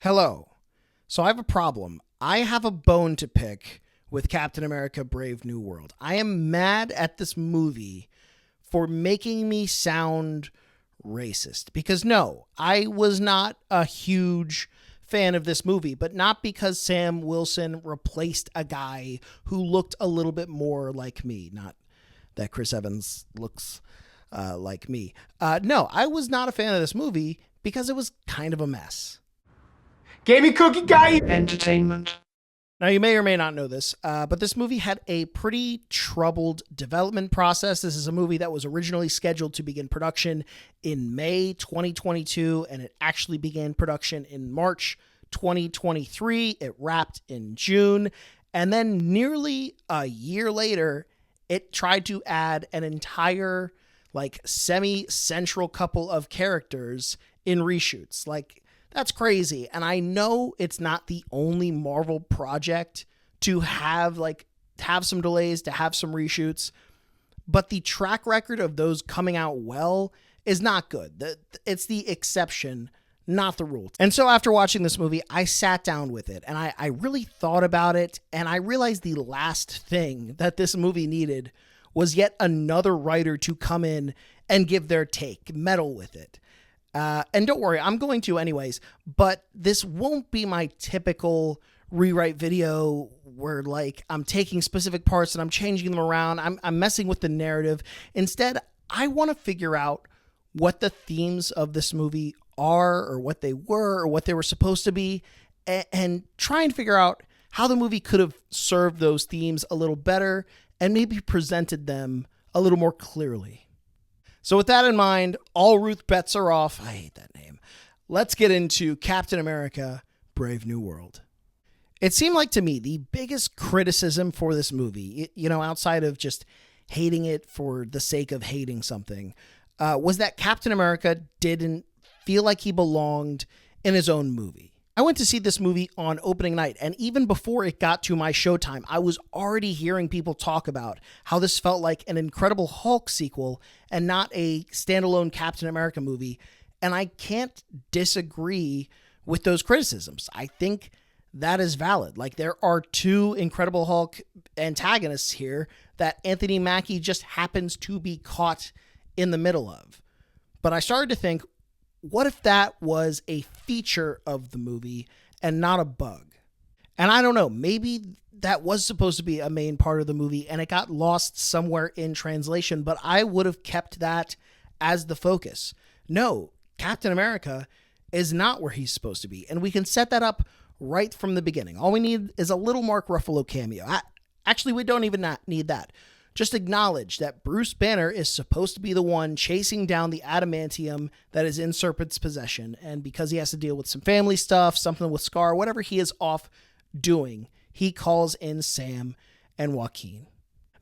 Hello. So I have a problem. I have a bone to pick with Captain America Brave New World. I am mad at this movie for making me sound racist. Because no, I was not a huge fan of this movie, but not because Sam Wilson replaced a guy who looked a little bit more like me. Not that Chris Evans looks like me. No, I was not a fan of this movie because it was kind of a mess. Gamey cookie guy. Entertainment. Now, you may or may not know this, but this movie had a pretty troubled development process. This is a movie that was originally scheduled to begin production in May 2022, and it actually began production in March 2023. It wrapped in June, and then nearly a year later, it tried to add an entire, semi-central couple of characters in reshoots. That's crazy. And I know it's not the only Marvel project to have some delays, to have some reshoots, but the track record of those coming out well is not good. It's the exception, not the rule. And so after watching this movie, I sat down with it and I really thought about it, and I realized the last thing that this movie needed was yet another writer to come in and give their take, meddle with it. And don't worry, I'm going to anyways, but this won't be my typical rewrite video where I'm taking specific parts and I'm changing them around. I'm messing with the narrative. Instead, I want to figure out what the themes of this movie are, or what they were, or what they were supposed to be, and try and figure out how the movie could have served those themes a little better and maybe presented them a little more clearly. So with that in mind, all Ruth bets are off. I hate that name. Let's get into Captain America Brave New World. It seemed like to me the biggest criticism for this movie, outside of just hating it for the sake of hating something, was that Captain America didn't feel like he belonged in his own movie. I went to see this movie on opening night, and even before it got to my showtime, I was already hearing people talk about how this felt like an Incredible Hulk sequel and not a standalone Captain America movie, and I can't disagree with those criticisms. I think that is valid. There are two Incredible Hulk antagonists here that Anthony Mackie just happens to be caught in the middle of. But I started to think, what if that was a feature of the movie and not a bug? And I don't know, maybe that was supposed to be a main part of the movie and it got lost somewhere in translation, but I would have kept that as the focus. No, Captain America is not where he's supposed to be, and we can set that up right from the beginning. All we need is a little Mark Ruffalo cameo. Actually, we don't even need that. Just acknowledge that Bruce Banner is supposed to be the one chasing down the adamantium that is in Serpent's possession. And because he has to deal with some family stuff, something with Scar, whatever he is off doing, he calls in Sam and Joaquin.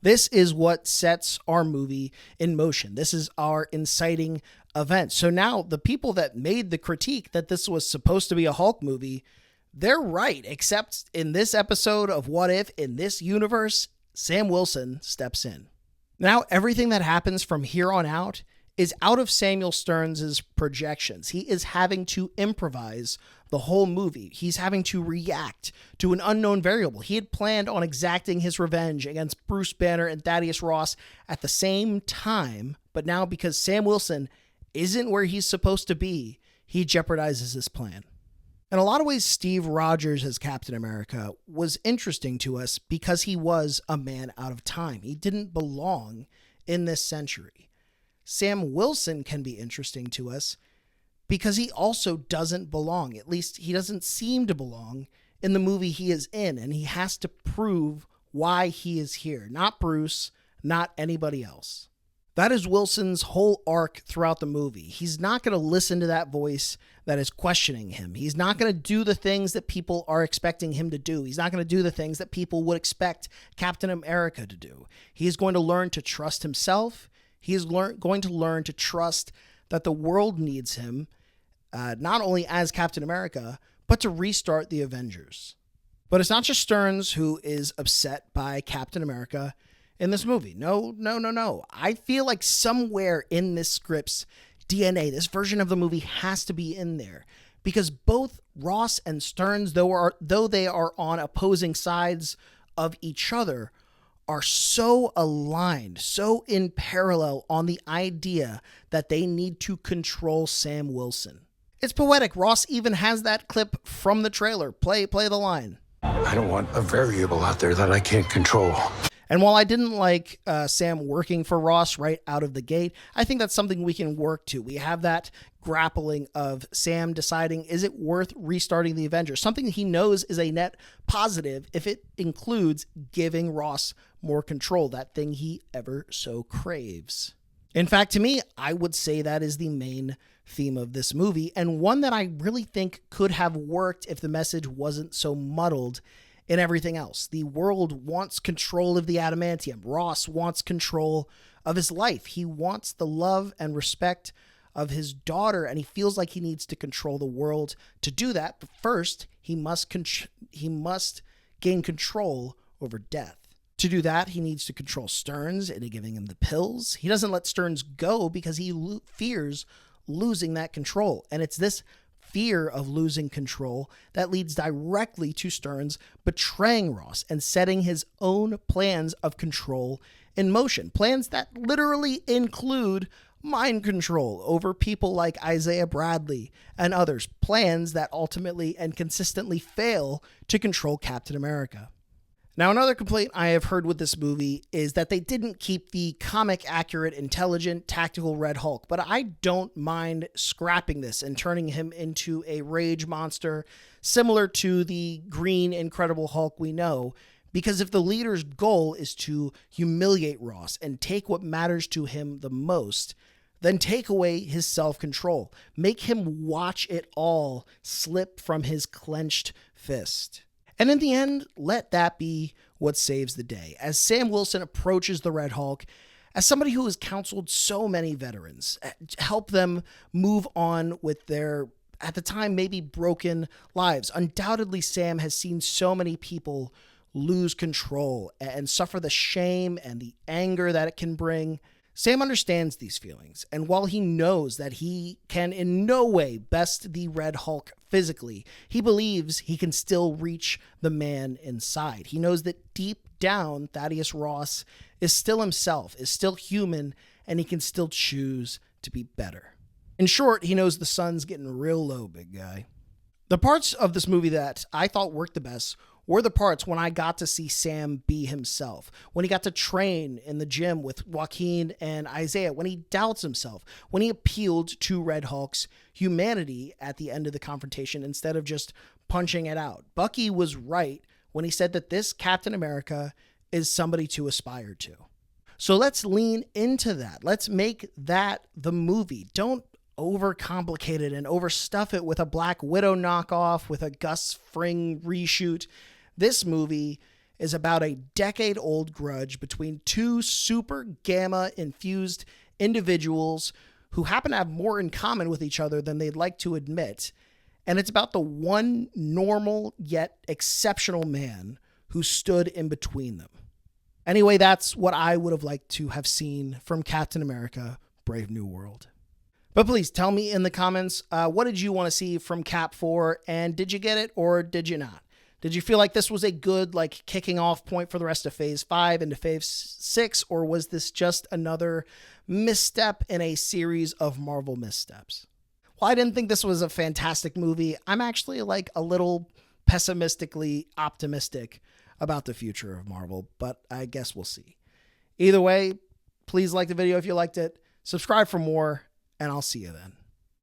This is what sets our movie in motion. This is our inciting event. So now the people that made the critique that this was supposed to be a Hulk movie, they're right. Except in this episode of What If, in this universe, Sam Wilson steps in. Now, everything that happens from here on out is out of Samuel Stearns' projections. He is having to improvise the whole movie. He's having to react to an unknown variable. He had planned on exacting his revenge against Bruce Banner and Thaddeus Ross at the same time, but now because Sam Wilson isn't where he's supposed to be, he jeopardizes his plan. In a lot of ways, Steve Rogers as Captain America was interesting to us because he was a man out of time. He didn't belong in this century. Sam Wilson can be interesting to us because he also doesn't belong. At least he doesn't seem to belong in the movie he is in, and he has to prove why he is here. Not Bruce, not anybody else. That is Wilson's whole arc throughout the movie. He's not going to listen to that voice that is questioning him. He's not going to do the things that people are expecting him to do. He's not going to do the things that people would expect Captain America to do. He is going to learn to trust himself. He is going to learn to trust that the world needs him, not only as Captain America, but to restart the Avengers. But it's not just Stearns who is upset by Captain America in this movie. No. I feel like somewhere in this script's DNA, this version of the movie has to be in there. because both Ross and Stearns, though they are on opposing sides of each other, are so aligned, so in parallel on the idea that they need to control Sam Wilson. It's poetic. Ross even has that clip from the trailer. Play the line. I don't want a variable out there that I can't control. And while I didn't like Sam working for Ross right out of the gate, I think that's something we can work to. We have that grappling of Sam deciding, is it worth restarting the Avengers? Something he knows is a net positive if it includes giving Ross more control, that thing he ever so craves. In fact, to me, I would say that is the main theme of this movie, and one that I really think could have worked if the message wasn't so muddled in everything else. The world wants control of the adamantium. Ross wants control of his life. He wants the love and respect of his daughter, and he feels like he needs to control the world to do that. But first, he must gain control over death. To do that, he needs to control Stearns into giving him the pills. He doesn't let Stearns go because he fears losing that control. And it's this fear of losing control that leads directly to Stearns betraying Ross and setting his own plans of control in motion. Plans that literally include mind control over people like Isaiah Bradley and others. Plans that ultimately and consistently fail to control Captain America. Now, another complaint I have heard with this movie is that they didn't keep the comic accurate, intelligent, tactical Red Hulk, but I don't mind scrapping this and turning him into a rage monster similar to the green Incredible Hulk we know, because if the leader's goal is to humiliate Ross and take what matters to him the most, then take away his self-control. Make him watch it all slip from his clenched fist. And in the end, let that be what saves the day. As Sam Wilson approaches the Red Hulk, as somebody who has counseled so many veterans, help them move on with their, at the time, maybe broken lives. Undoubtedly, Sam has seen so many people lose control and suffer the shame and the anger that it can bring. Sam understands these feelings, and while he knows that he can in no way best the Red Hulk physically, he believes he can still reach the man inside. He knows that deep down, Thaddeus Ross is still himself, is still human, and he can still choose to be better. In short, he knows the sun's getting real low, big guy. The parts of this movie that I thought worked the best were the parts when I got to see Sam be himself, when he got to train in the gym with Joaquin and Isaiah, when he doubts himself, when he appealed to Red Hulk's humanity at the end of the confrontation instead of just punching it out. Bucky was right when he said that this Captain America is somebody to aspire to. So let's lean into that. Let's make that the movie. Don't overcomplicate it and overstuff it with a Black Widow knockoff, with a Gus Fring reshoot. This movie is about a decade-old grudge between two super gamma-infused individuals who happen to have more in common with each other than they'd like to admit. And it's about the one normal yet exceptional man who stood in between them. Anyway, that's what I would have liked to have seen from Captain America: Brave New World. But please tell me in the comments, what did you want to see from Cap 4, and did you get it or did you not? Did you feel like this was a good kicking off point for the rest of Phase 5 into Phase 6, or was this just another misstep in a series of Marvel missteps? While I didn't think this was a fantastic movie, I'm actually a little pessimistically optimistic about the future of Marvel, but I guess we'll see. Either way, please like the video if you liked it, subscribe for more, and I'll see you then.